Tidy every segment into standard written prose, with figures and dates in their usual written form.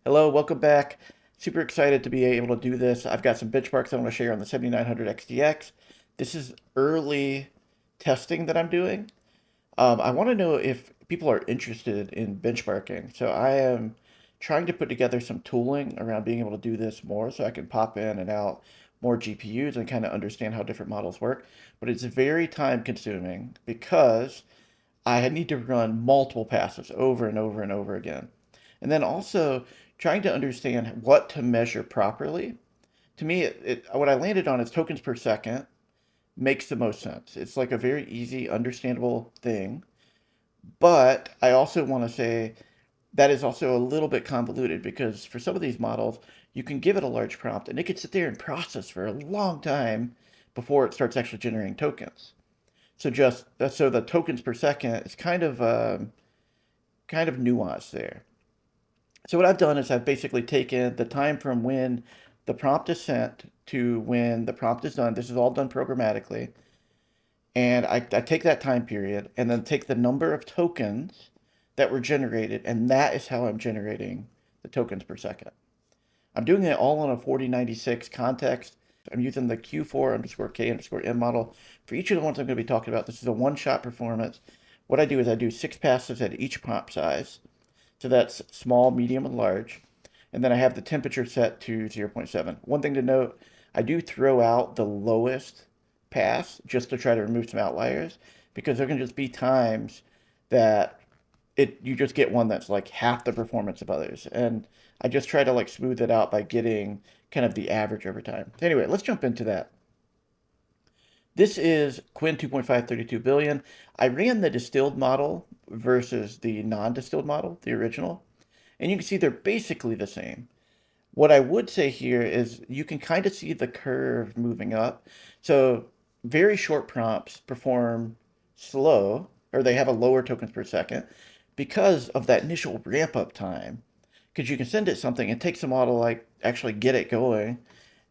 Hello, welcome back. Super excited to be able to do this. I've got some benchmarks I want to share on the 7900 XDX. This is early testing that I'm doing. I want to know if people are interested in benchmarking. So I am trying to put together some tooling around being able to do this more so I can pop in and out more GPUs and kind of understand how different models work. But it's very time consuming because I need to run multiple passes over and over and over again. And then also trying to understand what to measure properly. To me, what I landed on is tokens per second makes the most sense. It's like a very easy, understandable thing. But I also want to say that is also a little bit convoluted because for some of these models, you can give it a large prompt and it could sit there and process for a long time before it starts actually generating tokens. So the tokens per second is kind of nuanced there. So what I've done is I've basically taken the time from when the prompt is sent to when the prompt is done. This is all done programmatically. And I take that time period and then take the number of tokens that were generated, and that is how I'm generating the tokens per second. I'm doing it all in a 4096 context. I'm using the Q4 underscore K underscore M model. For each of the ones I'm going to be talking about, this is a one-shot performance. What I do is I do 6 passes at each prompt size. So that's small, medium, and large. And then I have the temperature set to 0 0.7. One thing to note, I do throw out the lowest pass just to try to remove some outliers because there can just be times that you just get one that's like half the performance of others. And I just try to like smooth it out by getting kind of the average over time. Anyway, let's jump into that. This is Qwen 2.5 32 billion. I ran the distilled model versus the non-distilled model, the original, and you can see they're basically the same. What I would say here is you can kind of see the curve moving up. So very short prompts perform slow, or they have a lower tokens per second because of that initial ramp up time. Because you can send it something, it takes a while to like actually get it going.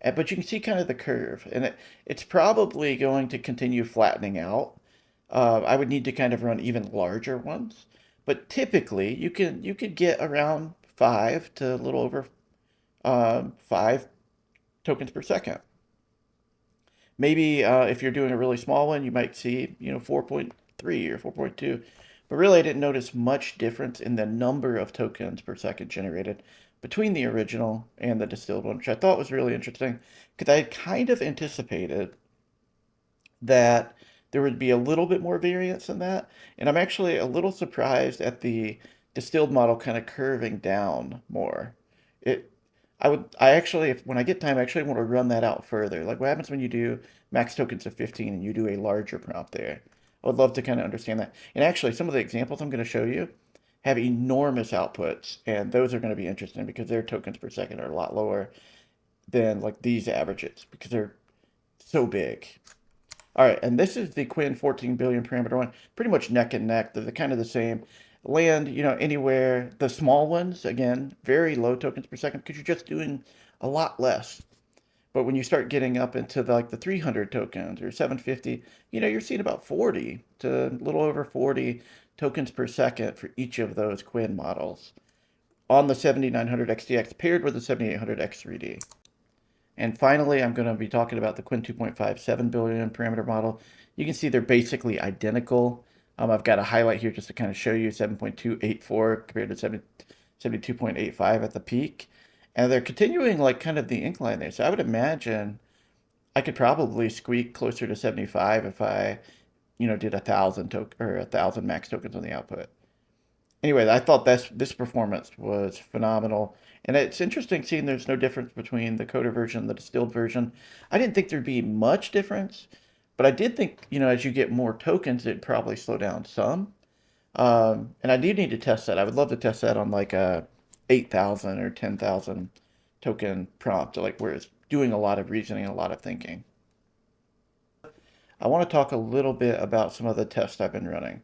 But you can see kind of the curve, and it's probably going to continue flattening out. I would need to kind of run even larger ones, but typically you could get around 5 to a little over 5 tokens per second. Maybe if you're doing a really small one, you might see 4.3 or 4.2. But really, I didn't notice much difference in the number of tokens per second generated between the original and the distilled one, which I thought was really interesting because I had kind of anticipated that there would be a little bit more variance in that. And I'm actually a little surprised at the distilled model kind of curving down more. It, I actually, if when I get time, I actually want to run that out further. Like what happens when you do max tokens of 15 and you do a larger prompt there? I would love to kind of understand that. And actually, some of the examples I'm going to show you have enormous outputs, and those are going to be interesting because their tokens per second are a lot lower than like these averages because they're so big. All right, and this is the Qwen 14 billion parameter one, pretty much neck and neck. They're kind of the same. Land, anywhere. The small ones, again, very low tokens per second because you're just doing a lot less. But when you start getting up into like the 300 tokens or 750, you're seeing about 40 to a little over 40 tokens per second for each of those Qwen models on the 7900 XTX paired with the 7800 X3D. And finally, I'm going to be talking about the Qwen 2.5 7 billion parameter model. You can see they're basically identical. I've got a highlight here just to kind of show you 7.284 compared to 72.85 at the peak. And they're continuing like kind of the incline there. So I would imagine I could probably squeak closer to 75 if I, did 1,000 max tokens on the output. Anyway, I thought this performance was phenomenal. And it's interesting seeing there's no difference between the coder version and the distilled version. I didn't think there'd be much difference, but I did think, as you get more tokens, it'd probably slow down some. And I do need to test that. I would love to test that on like a 8,000 or 10,000 token prompt, like where it's doing a lot of reasoning, a lot of thinking. I want to talk a little bit about some of the tests I've been running.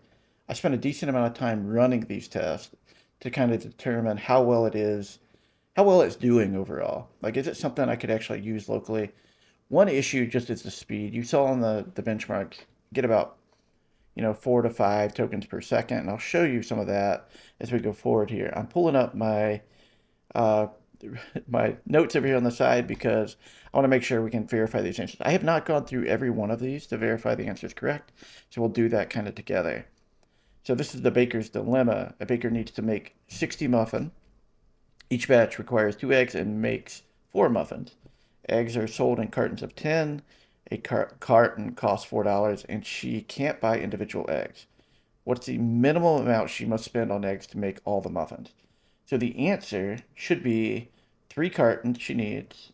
I spent a decent amount of time running these tests to kind of determine how well it's doing overall. Like, is it something I could actually use locally? One issue just is the speed. You saw on the benchmark, get about, 4 to 5 tokens per second, and I'll show you some of that as we go forward here. I'm pulling up my uh, my notes over here on the side because I want to make sure we can verify these answers. I have not gone through every one of these to verify the answer is correct, so we'll do that kind of together. So this is the baker's dilemma. A baker needs to make 60 muffins. Each batch requires 2 eggs and makes 4 muffins. Eggs are sold in cartons of 10. A carton costs $4, and she can't buy individual eggs. What's the minimum amount she must spend on eggs to make all the muffins? So the answer should be 3 cartons she needs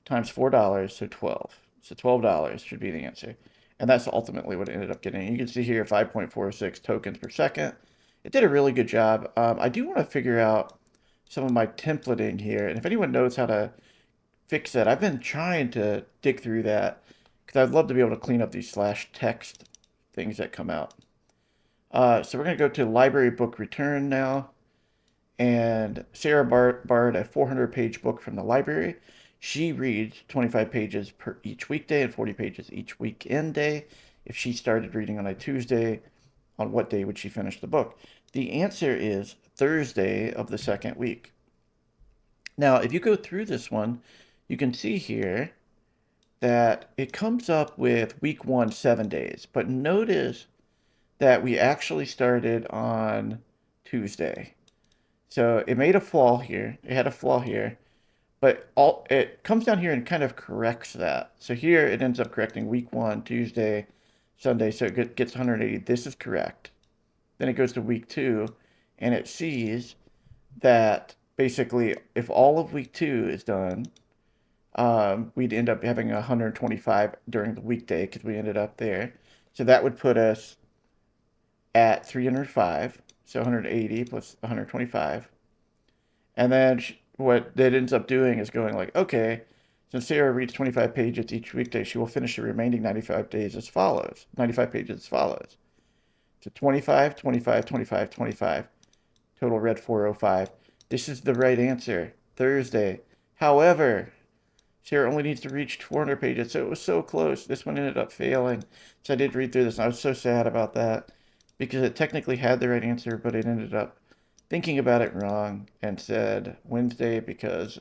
times $4, so 12. So $12 should be the answer. And that's ultimately what it ended up getting. You can see here 5.46 tokens per second. It did a really good job. I do want to figure out some of my templating here. And if anyone knows how to fix that, I've been trying to dig through that because I'd love to be able to clean up these slash text things that come out. So we're going to go to library book return now. And Sarah borrowed a 400-page book from the library. She reads 25 pages per each weekday and 40 pages each weekend day. If she started reading on a Tuesday, on what day would she finish the book? The answer is Thursday of the second week. Now, if you go through this one, you can see here that it comes up with week 1, 7 days. But notice that we actually started on Tuesday. So it made a flaw here. It had a flaw here, but it comes down here and kind of corrects that. So here it ends up correcting week 1, Tuesday, Sunday. So it gets 180. This is correct. Then it goes to week 2, and it sees that basically if all of week 2 is done, we'd end up having 125 during the weekday because we ended up there. So that would put us at 305. So 180 plus 125. And then what that ends up doing is going like, okay, since Sarah reads 25 pages each weekday, she will finish the remaining 95 days as follows. 95 pages as follows. So 25, 25, 25, 25. Total read 405. This is the right answer. Thursday. However, Sarah only needs to reach 400 pages, so it was so close. This one ended up failing. So I did read through this, and I was so sad about that because it technically had the right answer, but it ended up thinking about it wrong and said Wednesday because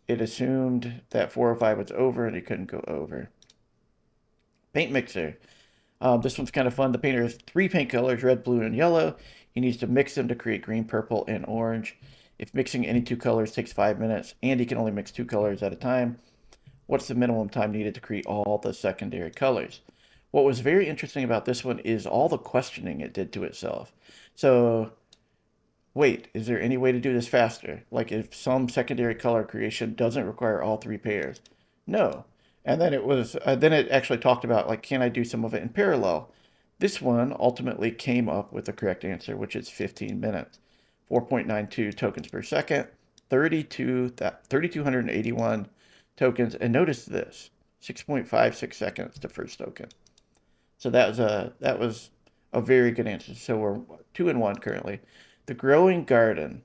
it assumed that 405 was over and it couldn't go over. Paint mixer. This one's kind of fun. The painter has 3 paint colors, red, blue, and yellow. He needs to mix them to create green, purple, and orange. If mixing any 2 colors takes 5 minutes and he can only mix 2 colors at a time, what's the minimum time needed to create all the secondary colors? What was very interesting about this one is all the questioning it did to itself. So wait, is there any way to do this faster? Like if some secondary color creation doesn't require all 3 pairs? No. And then then it actually talked about like, can I do some of it in parallel? This one ultimately came up with the correct answer, which is 15 minutes, 4.92 tokens per second, 3,281 tokens. And notice this, 6.56 seconds to first token. So that was a very good answer. So we're 2-1 currently. The growing garden.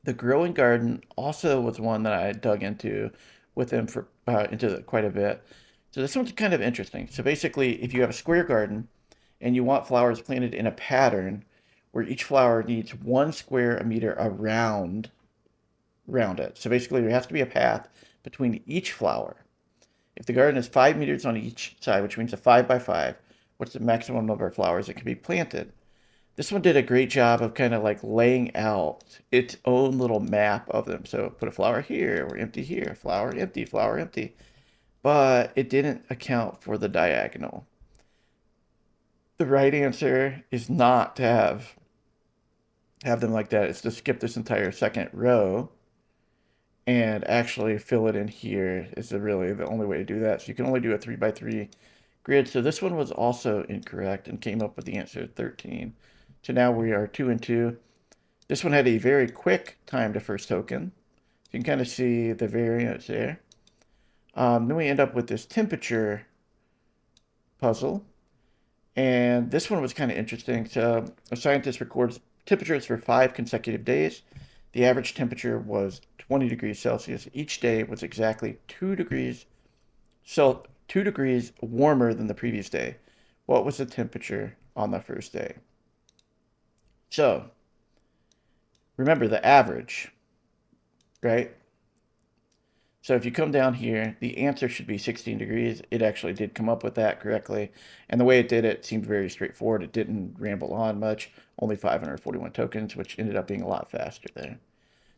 The growing garden also was one that I dug into with them for into quite a bit. So this one's kind of interesting. So basically, if you have a square garden and you want flowers planted in a pattern where each flower needs 1 square meter around it. So basically, there has to be a path between each flower. If the garden is 5 meters on each side, which means a 5 by 5, what's the maximum number of flowers that can be planted? This one did a great job of kind of like laying out its own little map of them. So put a flower here, or empty here, flower empty, flower empty. But it didn't account for the diagonal. The right answer is not to have them like that. It's to skip this entire second row and actually fill it in here is really the only way to do that. So you can only do a 3 by 3 grid. So this one was also incorrect and came up with the answer 13. So now we are 2-2. This one had a very quick time to first token. You can kind of see the variance there. Then we end up with this temperature puzzle. And this one was kind of interesting. So a scientist records temperatures for 5 consecutive days. The average temperature was 20 degrees Celsius. Each day was exactly 2 degrees 2 degrees warmer than the previous day. What was the temperature on the first day? So remember the average, right? So if you come down here, the answer should be 16 degrees. It actually did come up with that correctly. And the way it did it seemed very straightforward. It didn't ramble on much, only 541 tokens, which ended up being a lot faster there.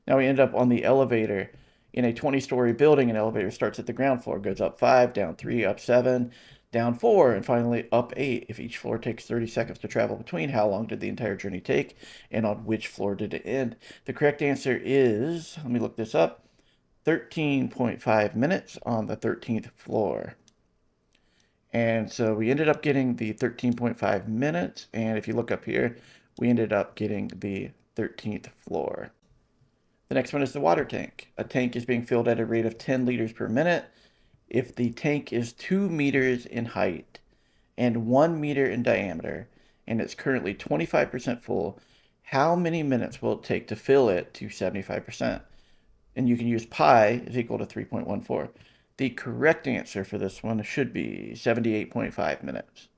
Now we end up on the elevator. In a 20-story building, an elevator starts at the ground floor, goes up 5, down 3, up 7, down 4, and finally up 8. If each floor takes 30 seconds to travel between, how long did the entire journey take, and on which floor did it end? The correct answer is, let me look this up, 13.5 minutes on the 13th floor. And so we ended up getting the 13.5 minutes, and if you look up here, we ended up getting the 13th floor. The next one is the water tank. A tank is being filled at a rate of 10 liters per minute. If the tank is 2 meters in height and 1 meter in diameter, and it's currently 25% full, how many minutes will it take to fill it to 75%? And you can use pi is equal to 3.14. The correct answer for this one should be 78.5 minutes.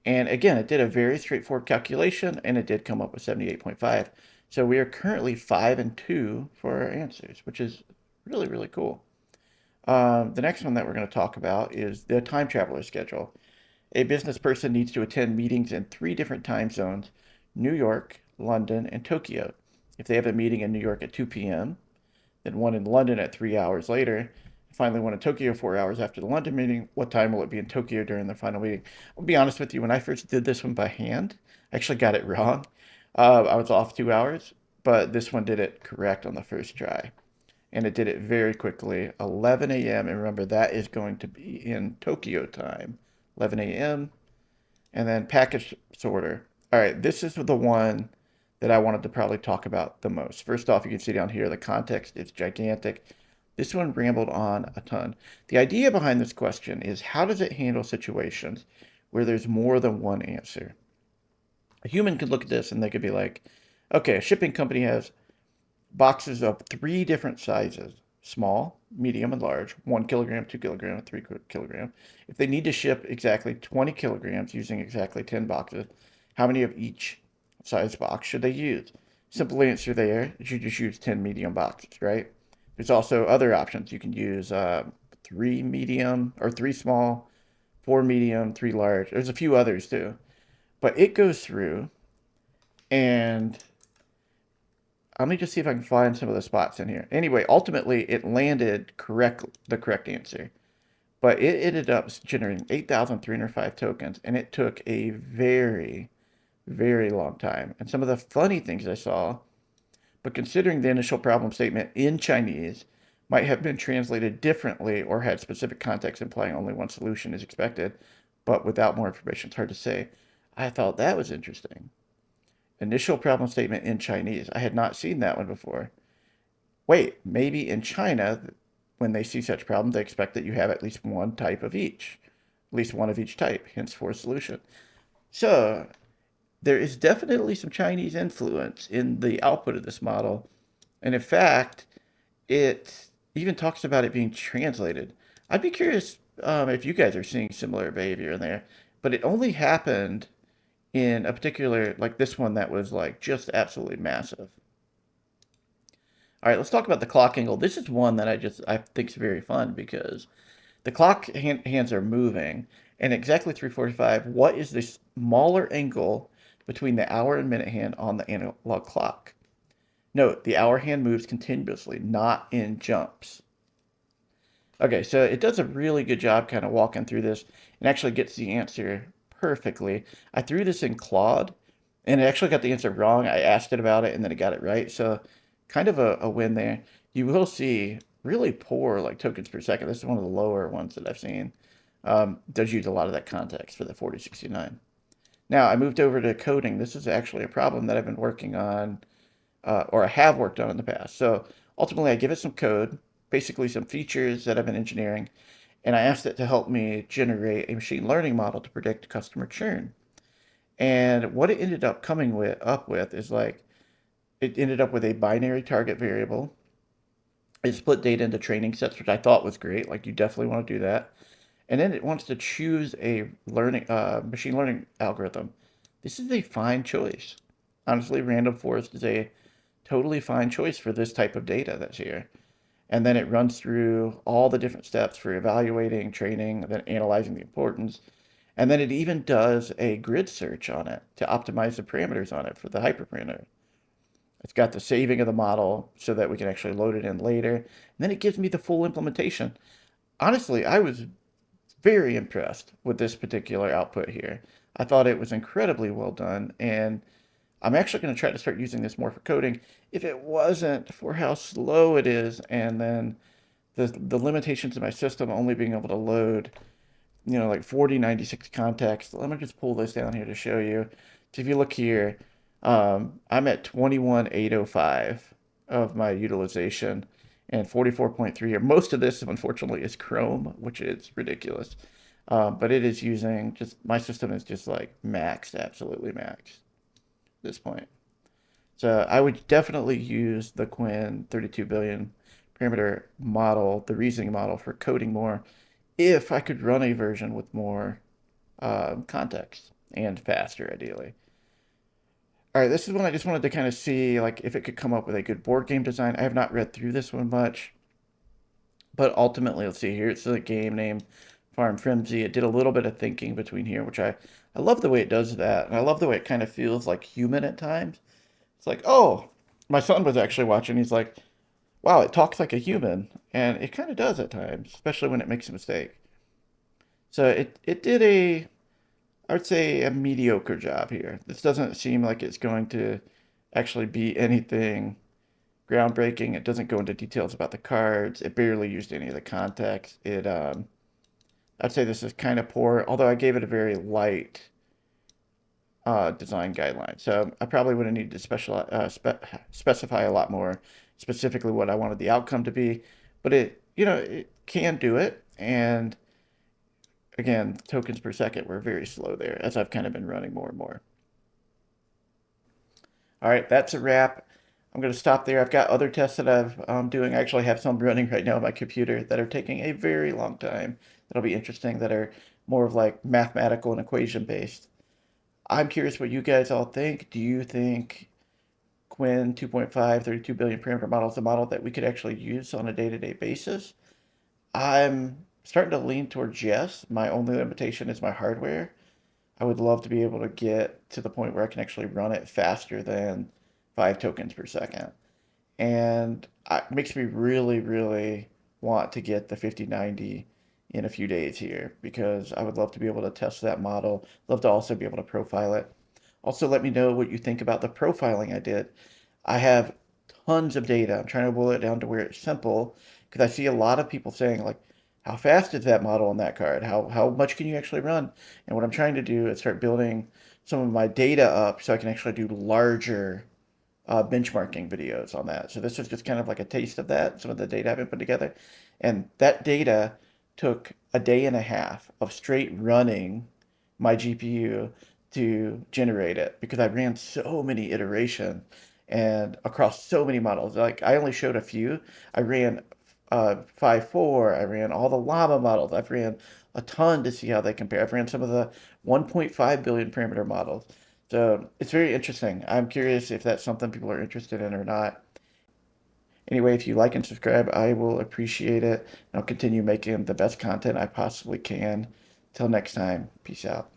And again, it did a very straightforward calculation, and it did come up with 78.5. So we are currently 5 and 2 for our answers, which is really, really cool. The next one that we're going to talk about is the time traveler schedule. A business person needs to attend meetings in 3 different time zones: New York, London, and Tokyo. If they have a meeting in New York at 2 p.m., then one in London at 3 hours later, finally one in Tokyo 4 hours after the London meeting, what time will it be in Tokyo during the final meeting? I'll be honest with you, when I first did this one by hand, I actually got it wrong. I was off 2 hours, but this one did it correct on the first try. And it did it very quickly, 11 a.m. And remember, that is going to be in Tokyo time, 11 a.m. And then package sorter. All right, this is the one that I wanted to probably talk about the most. First off, you can see down here the context is gigantic. This one rambled on a ton. The idea behind this question is, how does it handle situations where there's more than one answer? A human could look at this and they could be like, okay, a shipping company has boxes of 3 different sizes: small, medium, and large, 1 kilogram, 2 kilogram, 3 kilogram. If they need to ship exactly 20 kilograms using exactly 10 boxes, how many of each size box should they use? Simple answer there is you just use 10 medium boxes, right? There's also other options. You can use 3 medium or 3 small, 4 medium, 3 large. There's a few others too. But it goes through, and let me just see if I can find some of the spots in here. Anyway, ultimately it landed the correct answer. But it ended up generating 8,305 tokens, and it took a very, very long time. And some of the funny things I saw, but considering the initial problem statement in Chinese might have been translated differently or had specific context implying only one solution is expected, but without more information, it's hard to say. I thought that was interesting. Initial problem statement in Chinese. I had not seen that one before. Wait, maybe in China, when they see such problems, they expect that you have at least one type of each, at least one of each type, hence for solution. So there is definitely some Chinese influence in the output of this model. And in fact, it even talks about it being translated. I'd be curious if you guys are seeing similar behavior in there, but it only happened in a particular, like this one that was like just absolutely massive. All right, let's talk about the clock angle. This is one that I think is very fun because the clock hands are moving, and exactly 3:45. What is the smaller angle between the hour and minute hand on the analog clock? Note, the hour hand moves continuously, not in jumps. Okay, so it does a really good job kind of walking through this and actually gets the answer perfectly. I threw this in Claude, and it actually got the answer wrong. I asked it about it, and then it got it right. So kind of a win there. You will see really poor like tokens per second. This is one of the lower ones that I've seen. Does use a lot of that context for the 4069. Now I moved over to coding. This is actually a problem that I've been working on, or I have worked on in the past. So ultimately, I give it some code, basically some features that I've been engineering, and I asked it to help me generate a machine learning model to predict customer churn. And what it ended up up with is like, it ended up with a binary target variable. It split data into training sets, which I thought was great. Like, you definitely want to do that. And then it wants to choose a machine learning algorithm. This is a fine choice. Honestly, random forest is a totally fine choice for this type of data that's here. And then it runs through all the different steps for evaluating, training, then analyzing the importance. And then it even does a grid search on it to optimize the parameters on it for the hyperparameter. It's got the saving of the model so that we can actually load it in later. And then it gives me the full implementation. Honestly, I was very impressed with this particular output here. I thought it was incredibly well done, and I'm actually going to try to start using this more for coding if it wasn't for how slow it is and then the limitations of my system only being able to load, like 4096 context. Let me just pull this down here to show you. So if you look here, I'm at 21,805 of my utilization and 44.3 here. Most of this, unfortunately, is Chrome, which is ridiculous. But it is using my system is just like maxed, absolutely maxed at this point. So I would definitely use the Qwen 32 billion parameter model, the reasoning model for coding more, if I could run a version with more context and faster, ideally. All right, this is one I just wanted to kind of see, like, if it could come up with a good board game design. I have not read through this one much, but ultimately, let's see here. It's a game named Farm Frenzy. It did a little bit of thinking between here, which I love the way it does that, and I love the way it kind of feels like human at times. It's like, oh, my son was actually watching. He's like, wow, it talks like a human, and it kind of does at times, especially when it makes a mistake. So it did I would say a mediocre job here. This doesn't seem like it's going to actually be anything groundbreaking. It doesn't go into details about the cards. It barely used any of the context. I'd say this is kind of poor, although I gave it a very light design guideline. So I probably would have needed to specify a lot more specifically what I wanted the outcome to be. But it can do it. And again, tokens per second were very slow there as I've kind of been running more and more. All right, that's a wrap. I'm going to stop there. I've got other tests that I'm doing. I actually have some running right now on my computer that are taking a very long time. That'll be interesting, that are more of like mathematical and equation based. I'm curious what you guys all think. Do you think Qwen 2.5, 32 billion parameter model is a model that we could actually use on a day-to-day basis? I'm starting to lean towards yes. My only limitation is my hardware. I would love to be able to get to the point where I can actually run it faster than 5 tokens per second. And it makes me really, really want to get the 5090 in a few days here because I would love to be able to test that model. Love to also be able to profile it. Also, let me know what you think about the profiling I did. I have tons of data. I'm trying to boil it down to where it's simple because I see a lot of people saying, like, how fast is that model on that card? How much can you actually run? And what I'm trying to do is start building some of my data up so I can actually do larger benchmarking videos on that. So this is just kind of like a taste of that, some of the data I've been put together. And that data took a day and a half of straight running my GPU to generate it because I ran so many iterations and across so many models. Like I only showed a few. I ran 5.4. I ran all the llama models. I've ran a ton to see how they compare. I've ran some of the 1.5 billion parameter models. So it's very interesting. I'm curious if that's something people are interested in or not. Anyway, if you like and subscribe, I will appreciate it. I'll continue making the best content I possibly can. Till next time, peace out.